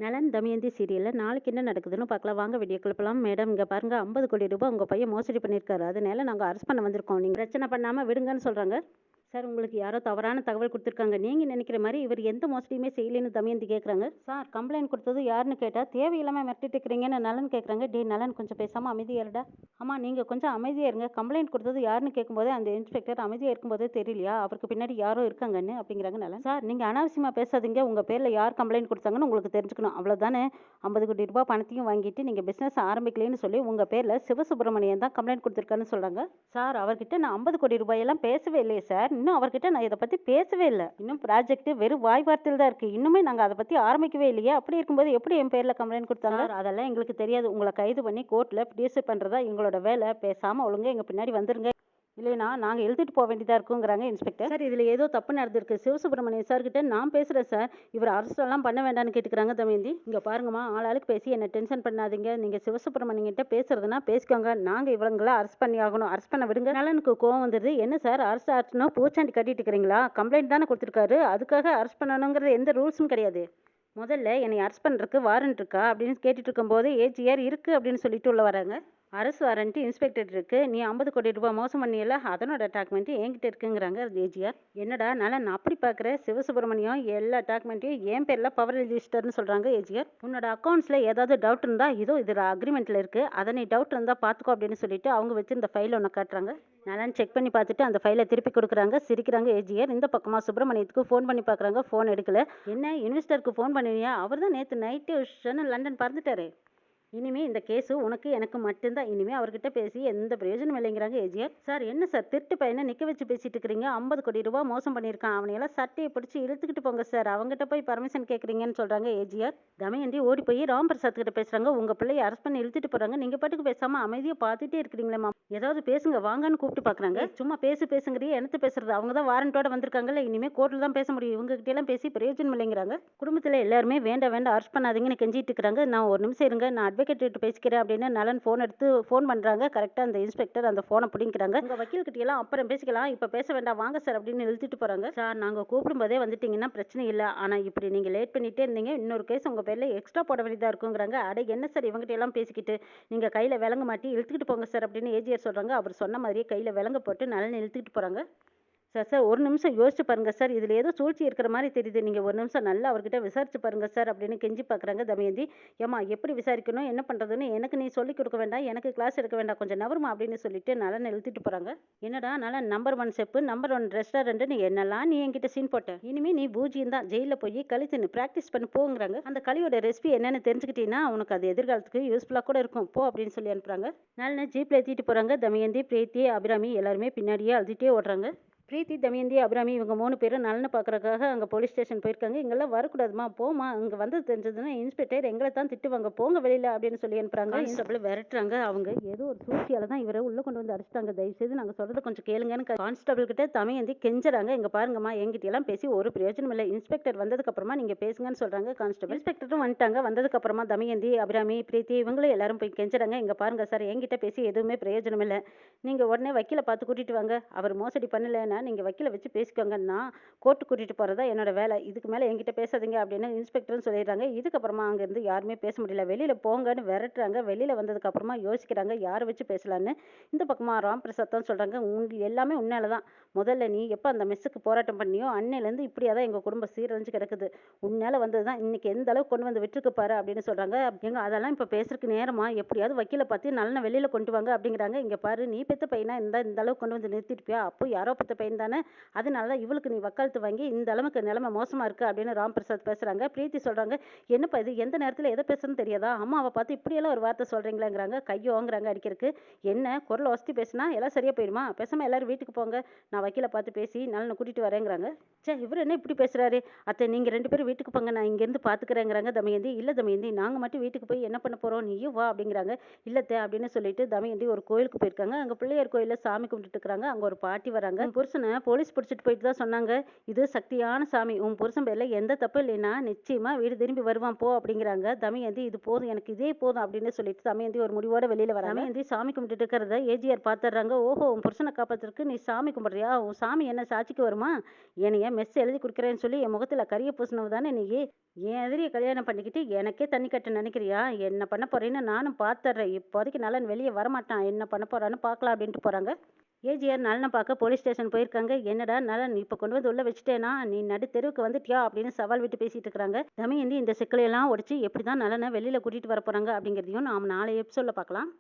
நலன் தமயந்தி சீரியலில் நாளைக்கு என்ன நடக்குதுன்னு பார்க்கலாம் வாங்க வீடியோக்குள்ள போகலாம். மேடம் இங்கே பாருங்க 50 கோடி ரூபாய் உங்கள் பையன் மோசடி பண்ணியிருக்காரு, அதனால நாங்கள் அரெஸ்ட் பண்ண வந்திருக்கோம், நீங்கள் பிரச்சனை பண்ணாமல் விடுங்கன்னு சொல்கிறாங்க. சார் உங்களுக்கு யாரோ தவறான தகவல் கொடுத்துருக்காங்க, நீங்கள் நினைக்கிற மாதிரி இவர் எந்த மோசடியுமே செய்யலைன்னு தமயந்தி கேட்குறாங்க. சார் கம்ப்ளைண்ட் கொடுத்தது யாருன்னு கேட்டால் தேவையில்லாமல் மிரட்டிட்டு இருக்கிறீங்கன்னு நலன் கேட்குறாங்க. டே நலன் கொஞ்சம் பேசாமல் அமைதியாக இருடா. ஆமாம் நீங்கள் கொஞ்சம் அமைதியாக இருங்க, கம்ப்ளைண்ட் கொடுத்தது யாருன்னு கேட்கும்போதே அந்த இன்ஸ்பெக்டர் அமைதியாக இருக்கும்போதே தெரியலையா அவருக்கு பின்னாடி யாரோ இருக்காங்கன்னு அப்படிங்கிறாங்க நலன். சார் நீங்கள் அனாவசியமாக பேசாதீங்க, உங்கள் பேரில் யார் கம்ப்ளைண்ட் கொடுத்தாங்கன்னு உங்களுக்கு தெரிஞ்சுக்கணும் அவ்வளோதானே. 50 கோடி ரூபாய் பணத்தையும் வாங்கிட்டு நீங்கள் பிஸ்னஸ் ஆரம்பிக்கலன்னு சொல்லி உங்கள் பேரில் சிவசுப்ரமணியன் தான் கம்ப்ளைண்ட் கொடுத்துருக்கான்னு சொல்கிறாங்க. சார் அவர்கிட்ட நான் 50 கோடி ரூபாயெல்லாம் பேசவே இல்லையே சார், இன்னும் அவர்கிட்ட நான் இதை பற்றி பேசவே இல்லை, இன்னும் ப்ராஜெக்ட் வெறும் வாய் வார்த்தையில் தான் இருக்குது, இன்னுமே நாங்கள் அதை பற்றி ஆரம்பிக்கவே இல்லையே, அப்படி இருக்கும்போது எப்படி என் பேரில் கம்ப்ளைண்ட் கொடுத்தாங்க? அதெல்லாம் எங்களுக்கு தெரியாது, உங்களை கைது பண்ணி கோர்ட்டில் ப்ரொடியூஸ் பண்ணுறதா எங்களோட வேலை, பேசாமல் ஒழுங்காக எங்கள் பின்னாடி வந்துருங்க, இல்லைனா நாங்கள் எழுதிட்டு போக வேண்டியதாக இருக்குங்கிறாங்க இன்ஸ்பெக்டர். சார் இதில் ஏதோ தப்பு நடந்திருக்கு, சிவசுப்ரமணியன் சார்கிட்ட நான் பேசுகிறேன் சார், இவர் அரெஸ்டெல்லாம் பண்ண வேண்டாம்னு கேட்டுக்கிறாங்க தமயந்தி. இங்கே பாருங்கம்மா, ஆளாளுக்கு பேசி என்னை டென்ஷன் பண்ணாதீங்க, நீங்கள் சிவசுப்ரமணியன்கிட்ட பேசுறதுனா பேசிக்கோங்க, நாங்கள் இவங்கள அரெஸ்ட் பண்ணி ஆகணும், அரெஸ்ட் பண்ண விடுங்க. நலனுக்கு கோவம் வந்துடுது. என்ன சார் அரெஸ்ட் ஆச்சுன்னா பூச்சாண்டி கட்டிட்டு இருக்கிறீங்களா, கம்ப்ளைண்ட் தானே கொடுத்துருக்காரு, அதுக்காக அரெஸ்ட் பண்ணணுங்கிறது எந்த ரூல்ஸும் கிடையாது, முதல்ல என்னை அரெஸ்ட் பண்ணுறதுக்கு வாரண்ட் இருக்கா அப்படின்னு கேட்டுட்டு இருக்கும்போது ஏஜிஆர் இருக்குது அப்படின்னு சொல்லிட்டு உள்ள வராங்க. அரசு வாரண்ட்டு இன்ஸ்பெக்டர் இருக்கு, நீ 50 கோடி ரூபாய் மோசம் பண்ணியல அதனோட டாக்குமெண்ட் என்கிட்ட இருக்குங்கிறாங்க ஏஜிஆர். என்னடா நலன் அப்படி பார்க்குற, சிவசுப்ரமணியம் எல்லா டாக்குமெண்ட்டையும் என் பேரில் பவர் ரிஜிஸ்டர்னு சொல்கிறாங்க ஏஜிஆர். உன்னோட அக்கௌண்ட்ஸில் ஏதாவது டவுட் இருந்தால் இதோ இதில் அக்ரிமெண்ட்டில் இருக்குது, அதை நீ டவுட் இருந்தால் பார்த்துக்கோ அப்படின்னு சொல்லிட்டு அவங்க வச்சு இந்த ஃபைலை ஒன்று காட்டுறாங்க. நலன் செக் பண்ணி பார்த்துட்டு அந்த ஃபைலை திருப்பி கொடுக்குறாங்க, சிரிக்கிறாங்க ஏஜிஆர். இந்த பக்கமாக சுப்பிரமணியத்துக்கு ஃபோன் பண்ணி பார்க்குறாங்க, ஃபோன் எடுக்கல. என்ன இன்வெஸ்டருக்கு ஃபோன் பண்ணுவியா, அவர் தான் நேற்று நைட்டு லண்டன் பறந்துட்டாரு, இனிமே இந்த கேஸு உனக்கு எனக்கு மட்டும்தான், இனிமே அவர்கிட்ட பேசி எந்த பிரயோஜனம் இல்லைங்கிறாங்க ஏஜிஆர். சார் என்ன சார் திருட்டு பையனை நிற்க வச்சு பேசிட்டு இருக்கிறீங்க, 50 கோடி ரூபாய் மோசம் பண்ணியிருக்கான், அவனையெல்லாம் சட்டையை பிடிச்சி இழுத்துக்கிட்டு போங்க சார், அவங்ககிட்ட போய் பர்மிஷன் கேட்குறீங்கன்னு சொல்கிறாங்க ஏஜிஆர். தமயந்தி ஓடி போய் ராம் பிரசாத் கிட்ட பேசுகிறாங்க, உங்கள் பிள்ளையை அரெஸ்ட் பண்ணி இழுத்துட்டு போகிறாங்க, நீங்கள் பாட்டுக்கு பேசாமல் அமைதியாக பார்த்துட்டே இருக்கிறீங்களேம்மா, ஏதாவது பேசுங்க வாங்கன்னு கூப்பிட்டு பார்க்குறாங்க. சும்மா பேசுங்கிறீ, எனக்கு பேசுறது, அவங்க தான் வாரண்டோட வந்திருக்காங்கல்ல, இனிமேல் கோர்ட்டில் தான் பேச முடியும், இவங்ககிட்ட எல்லாம் பேசி பிரயோஜனம் இல்லைங்கிறாங்க. குடும்பத்தில் எல்லாருமே வேண்டாம் அரெஸ்ட் பண்ணாதீங்கன்னு கெஞ்சிட்டு இருக்கிறாங்க. நான் ஒரு நிமிஷம் இருங்க, நான் அட்வொகேட் பேசிக்கிறேன் அப்படின்னு நலன் ஃபோன் பண்ணுறாங்க. கரெக்டாக அந்த இன்ஸ்பெக்டர் அந்த ஃபோனை பிடிக்கிறாங்க. உங்கள் வக்கீல்கிட்டலாம் அப்புறம் பேசிக்கலாம், இப்போ பேச வேண்டாம் வாங்க சார் அப்படின்னு இழுத்துட்டு போகிறாங்க. சார் நாங்கள் கூப்பிடும்போதே வந்துட்டீங்கன்னா பிரச்சனை இல்லை, ஆனால் இப்படி நீங்கள் லேட் பண்ணிகிட்டே இருந்தீங்க, இன்னொரு கேஸ் உங்கள் பேரில் எக்ஸ்ட்ரா போட வேண்டியதாக இருக்குங்கிறாங்க. அட என்ன சார் இவங்ககிட்ட எல்லாம் பேசிக்கிட்டு, நீங்கள் கையில் விலங்க மாட்டி இழுத்துக்கிட்டு போங்க சார் அப்படின்னு ஏஜிஆர் சொல்கிறாங்க. அவர் சொன்ன மாதிரியே கையில் விலங்க போட்டு நலன் இழுத்துக்கிட்டு போகிறாங்க. சார் ஒரு நிமிஷம் யோசிச்சு பாருங்க சார், இதில் ஏதோ சூழ்ச்சி இருக்கிற மாதிரி தெரியுது, நீங்கள் ஒரு நிமிஷம் நல்லா அவர்கிட்ட விசாரிச்சு பாருங்க சார் அப்படின்னு கெஞ்சி பார்க்குறாங்க தமயந்தி. ஏமா எப்படி விசாரிக்கணும் என்ன பண்ணுறதுன்னு எனக்கு நீ சொல்லிக் கொடுக்க வேண்டாம், எனக்கு கிளாஸ் எடுக்க வேண்டாம், கொஞ்சம் நவருமா அப்படின்னு சொல்லிட்டு நலன் எழுதிட்டு போகிறாங்க. என்னடா நலன் நம்பர் 1 செப்பு நம்பர் 1 ரெஸ்டாரண்ட்டுன்னு என்னெல்லாம் நீ என்கிட்ட சீன் போட்ட, இனிமேல் நீ பூஜ்ஜியம் தான், ஜெயிலில் போய் களி தின்னு ப்ராக்டிஸ் பண்ணி போங்கிறாங்க. அந்த களியோட ரெசிபி என்னன்னு தெரிஞ்சுக்கிட்டீங்கன்னா உனக்கு அது எதிர்காலத்துக்கு யூஸ்ஃபுல்லாக கூட இருக்கும் போ அப்படின்னு சொல்லி அனுப்புகிறாங்க. நலனை ஜீப்பில் ஏற்றிட்டு போகிறாங்க. தமயந்தி பிரீத்தி அபிராமி எல்லாருமே பின்னாடியே அழுதுகிட்டே ஓடுறாங்க. பிரீத்தி தமயந்தி அபிராமி இவங்க 3 பேரும் நலனை பார்க்குறக்காக அங்கே போலீஸ் ஸ்டேஷன் போயிருக்காங்க. இங்கெல்லாம் வரக்கூடாதுமா போமா, இங்கே வந்தது தெரிஞ்சதுன்னா இன்ஸ்பெக்டர் எங்களை தான் திட்டுவாங்க, போங்க வெளியில் அப்படின்னு சொல்லி அனுப்புறாங்க. கான்ஸ்டபிள் விரட்டுறாங்க. அவங்க ஏதோ ஒரு சூழ்ச்சியால் தான் இவரை உள்ளே கொண்டு வந்து அடிச்சிட்டாங்க, தயவுசெய்து நாங்கள் சொல்கிறத கொஞ்சம் கேளுங்கன்னு கான்ஸ்டபிள் கிட்ட தமயந்தி கெஞ்சுறாங்க. இங்கே பாருங்கம்மா எங்கிட்ட எல்லாம் பேசி ஒரு பிரயோஜனம் இல்லை, இன்ஸ்பெக்டர் வந்ததுக்கப்புறமா நீங்கள் பேசுங்கன்னு சொல்கிறாங்க கான்ஸ்டபிள். இன்ஸ்பெக்டரும் வந்துட்டாங்க. வந்ததுக்கப்புறமா தமயந்தி அபிராமி பிரீத்தி இவங்களும் எல்லாரும் போய் கெஞ்சுறாங்க. இங்கே பாருங்க சார் எங்கிட்ட பேசி எதுவுமே பிரயோஜனம் இல்லை, நீங்கள் உடனே வக்கீலை பார்த்து கூட்டிகிட்டு வாங்க, அவர் மோசடி பண்ணலைன்னா நீங்கள் வக்கீலை வச்சு பேசிக்கோங்க, நான் கோர்ட்டு கூட்டிகிட்டு போகிறதா என்னோட வேலை, இதுக்கு மேலே என்கிட்ட பேசாதீங்க அப்படின்னு இன்ஸ்பெக்டரும் சொல்லிடுறாங்க. இதுக்கப்புறமா அங்கேருந்து யாருமே பேச முடியல, வெளியில் போங்கன்னு விரட்டுறாங்க. வெளியில் வந்ததுக்கப்புறமா யோசிக்கிறாங்க யாரை வச்சு பேசலான்னு. இந்த பக்கமாக ராம் பிரசாத் தான் சொல்கிறாங்க, எல்லாமே உன்னால தான், முதல்ல நீ எப்போ அந்த மெஸ்ஸுக்கு போராட்டம் பண்ணியோ அன்னையிலேருந்து இப்படியா தான் எங்கள் குடும்பம் சீரழிஞ்சு கிடக்குது, உன்னால் வந்தது தான் இன்னைக்கு எந்த அளவுக்கு கொண்டு வந்து விட்டுருக்கு பாரு அப்படின்னு சொல்கிறாங்க. எங்க அதெல்லாம் இப்போ பேசுறதுக்கு நேரமா, எப்படியாவது வக்கீலை பார்த்து நல்ல வெளியில் கொண்டு வாங்க அப்படிங்கிறாங்க. இங்கே பாரு நீ பெத்த பையனா இந்த அளவுக்கு கொண்டு வந்து நிறுத்திருப்பியா, அப்போ யாரோ பெத்த பையன் தானே, அதனால தான் இவளுக்கு நீ வக்காலத்து வாங்கி இந்த அளவுக்கு நிலைமை மோசமாக இருக்குது அப்படின்னு ராம் பிரசாத் பேசுகிறாங்க. பிரீத்தி சொல்கிறாங்க, என்னப்பா இது எந்த நேரத்தில் எதை பேசுன்னு தெரியாதா, அம்மாவை பார்த்து இப்படியெல்லாம் ஒரு வார்த்தை சொல்கிறீங்களாங்கிறாங்க. கையை வாங்குறாங்க அடிக்கிறதுக்கு. என்ன குரல் வசதி பேசினா எல்லாம் சரியாக போயிடுமா, பேசாமல் எல்லாரும் வீட்டுக்கு போங்க, நான் வக்கீலை பார்த்து பேசி நலனை கூட்டிகிட்டு வரேங்கிறாங்க. சே இவர் என்ன இப்படி பேசுகிறாரு, அத்தை நீங்கள் 2 பேரும் வீட்டுக்கு போங்க, நான் இங்கேருந்து பார்த்துக்கிறேங்கிறாங்க தமயந்தி. இல்லை தமயந்தி நாங்கள் மட்டும் வீட்டுக்கு போய் என்ன பண்ண போகிறோம், நீயும் வா அப்படிங்கிறாங்க. இல்லத்தை அப்படின்னு சொல்லிட்டு தமயந்தி ஒரு கோயிலுக்கு போயிருக்காங்க. அங்கே பிள்ளையார் கோயிலில் சாமி கும்பிட்டுட்டு இருக்கிறாங்க. அங்கே ஒரு பாட்டி வராங்க. புருஷன் புருஷனை போலீஸ் பிடிச்சிட்டு போயிட்டு தான் சொன்னாங்க. இது சக்தியான சாமி. உன் புருஷன் பேர்ல எந்த தப்பும் இல்லைன்னா நிச்சயமா வீடு திரும்பி வருவான் போ அப்படிங்கிறாங்க. தமயந்தி இது போதும் எனக்கு இதே போதும் அப்படின்னு சொல்லிட்டு தமயந்தி ஒரு முடிவோட வெளியில வராங்க. தமயந்தி சாமி கும்பிட்டுட்டு இருக்கிறத ஏஜிஆர் பார்த்துடுறாங்க. ஓஹோ உன் புருஷனை காப்பாத்துறதுக்கு நீ சாமி கும்பிடுறியா? உன் சாமி என்ன சாட்சிக்கு வருமா? என்னைய மெஸ் எழுதி கொடுக்குறேன்னு சொல்லி என் முகத்துல கரிய பூசினவு தானே நீ? என் எதிரியை கல்யாணம் பண்ணிக்கிட்டு எனக்கே தண்ணி கட்ட நினைக்கிறியா? என்ன பண்ண போறேன்னு நானும் பார்த்துடுறேன். இப்போதைக்கு நலன் வெளியே வரமாட்டான். என்ன பண்ண போறான்னு பார்க்கலாம் அப்படின்ட்டு போறாங்க. ஏஜிஆர் நலனை பார்க்க போலீஸ் ஸ்டேஷன் போயிருக்காங்க. என்னடா நலன் இப்போ கொண்டு வந்து உள்ள வச்சுட்டேனா? நீ நடு தெருவுக்கு வந்துட்டியா அப்படின்னு சவால் விட்டு பேசிட்டு இருக்காங்க. தமயந்தி இந்த சிக்கலையெல்லாம் உடைச்சு எப்படி தான் நலனை வெளியில கூட்டிட்டு வர போறாங்க அப்படிங்கிறதையும் நாம் நாளை எபிசோட்ல பார்க்கலாம்.